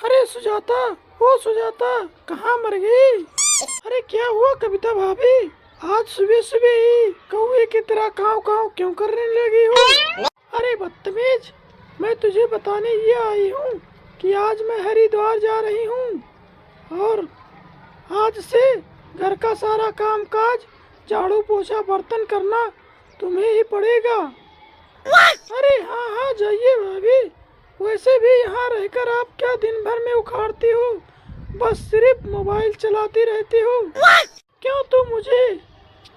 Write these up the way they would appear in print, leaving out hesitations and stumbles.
अरे सुजाता, ओ सुजाता, कहाँ मर गई? अरे क्या हुआ कविता भाभी? आज सुबह सुबह ही कौवे की तरह काव काव क्यों करने लगी हो? अरे बदतमीज, मैं तुझे बताने ये आई हूँ कि आज मैं हरिद्वार जा रही हूँ और आज से घर का सारा काम काज, झाड़ू पोछा बर्तन करना तुम्हें ही पड़ेगा। अरे हाँ हाँ जाइए भाभी, वैसे भी यहाँ रहकर आप क्या दिन भर में उखाड़ती हो? बस सिर्फ मोबाइल चलाती रहती हो। क्यों तुम मुझे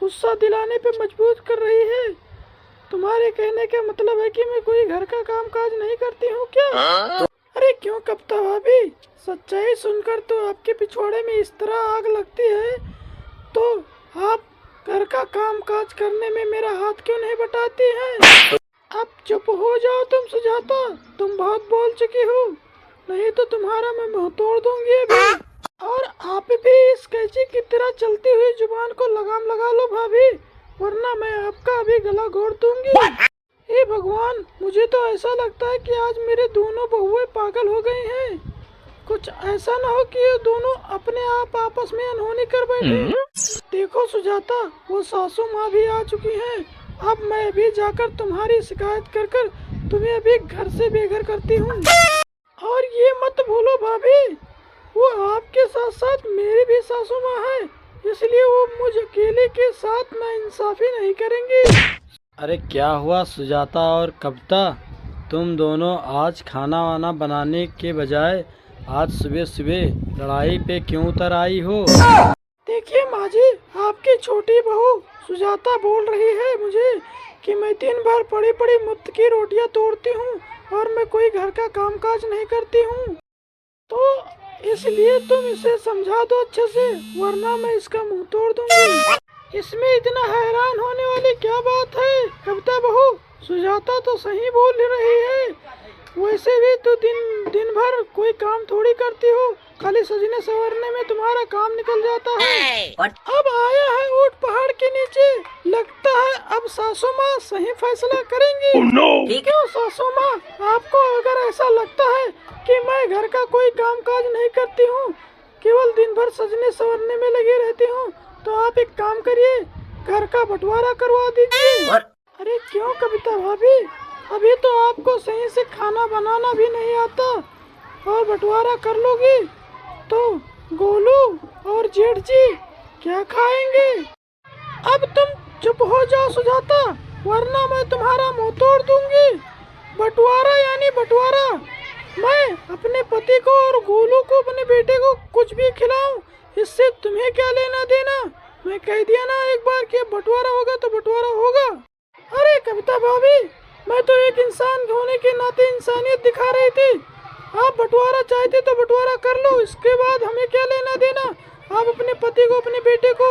गुस्सा दिलाने पे मजबूर कर रही है? तुम्हारे कहने का मतलब है कि मैं कोई घर का काम काज नहीं करती हूँ क्या? अरे क्यों कविता भाभी, सच्चाई सुनकर तो आपके पिछवाड़े में इस तरह आग लगती है, तो आप घर का काम काज करने में मेरा हाथ क्यों नहीं बटाती हैं? अब चुप हो जाओ तुम सुजाता, तुम बहुत बोल चुकी हो, नहीं तो तुम्हारा मैं मुंह तोड़ दूंगी अभी। और आप भी इस कैंची की तरह चलती हुई जुबान को लगाम लगा लो भाभी, वरना मैं आपका अभी गला घोट दूंगी। हे भगवान, मुझे तो ऐसा लगता है कि आज मेरे दोनों बहुएं पागल हो गई हैं। कुछ ऐसा ना हो कि ये दोनों अपने आप आपस में अनहोनी कर बैठे। देखो सुजाता, वो सासू माँ भी आ चुकी हैं। अब मैं भी जाकर तुम्हारी शिकायत कर कर तुम्हें अभी घर से बेघर करती हूँ। और ये मत भूलो भाभी, वो आपके साथ साथ मेरी भी सासू माँ है, इसलिए वो मुझ अकेले के साथ नाइंसाफी नहीं करेंगी। अरे क्या हुआ सुजाता और कविता, तुम दोनों आज खाना वाना बनाने के बजाय आज सुबह सुबह लड़ाई पे क्यों उतर आई हो? देखिए माँ जी, आपकी छोटी बहू सुजाता बोल रही है मुझे कि मैं दिन भर पड़ी पड़ी मुफ्त की रोटियां तोड़ती हूँ और मैं कोई घर का कामकाज नहीं करती हूँ, तो इसलिए तुम इसे समझा दो अच्छे से, वरना मैं इसका मुंह तोड़ दूंगी। इसमें इतना हैरान होने वाली क्या बात है कविता बहू? सुजाता तो सही बोल रही है। वैसे भी तो दिन भर कोई काम थोड़ी करती हो, खाली सजने संवरने में तुम्हारा काम निकल जाता है। अब आया है ऊंट पहाड़ के नीचे, लगता है अब सासू माँ सही फैसला करेंगी। क्यों सासू माँ, आपको अगर ऐसा लगता है कि मैं घर का कोई काम काज नहीं करती हूँ, केवल दिन भर सजने संवरने में लगी रहती हूँ, तो आप एक काम करिए, घर का बंटवारा करवा दीजिए। अरे क्यों कविता भाभी, अभी तो आपको सही से खाना बनाना भी नहीं आता और बंटवारा कर लोगी तो गोलू और जेठ जी क्या खाएंगे? अब तुम चुप हो जाओ सुजाता, वरना मैं तुम्हारा मुंह तोड़ दूंगी। बंटवारा यानी बंटवारा, मैं अपने पति को और गोलू को, अपने बेटे को कुछ भी खिलाऊं, इससे तुम्हें क्या लेना देना? मैं कह दिया ना एक बार कि बंटवारा होगा तो बंटवारा होगा। अरे कविता भाभी, मैं तो एक इंसान होने के नाते इंसानियत दिखा रही थी। आप बंटवारा चाहते तो बंटवारा कर लो, इसके बाद हमें क्या लेना देना? आप अपने पति को, अपने बेटे को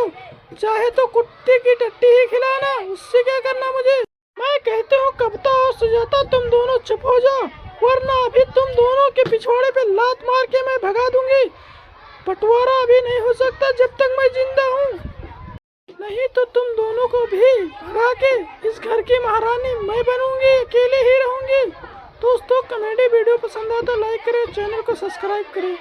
चाहे तो कुत्ते की टट्टी ही खिलाना, उससे क्या करना मुझे? मैं कहता हूँ कविता और सुजाता, तुम दोनों चुप हो जाओ, वरना अभी तुम दोनों के पिछवाड़े पे लात मार के मैं भगा दूंगी। बंटवारा अभी नहीं हो सकता जब तक मैं जिंदा हूँ, नहीं तो तुम दोनों को भी भगा के इस घर की महारानी मैं बनूंगी, अकेले ही रहूंगी। दोस्तों, कॉमेडी वीडियो पसंद आता लाइक करें, चैनल को सब्सक्राइब करें।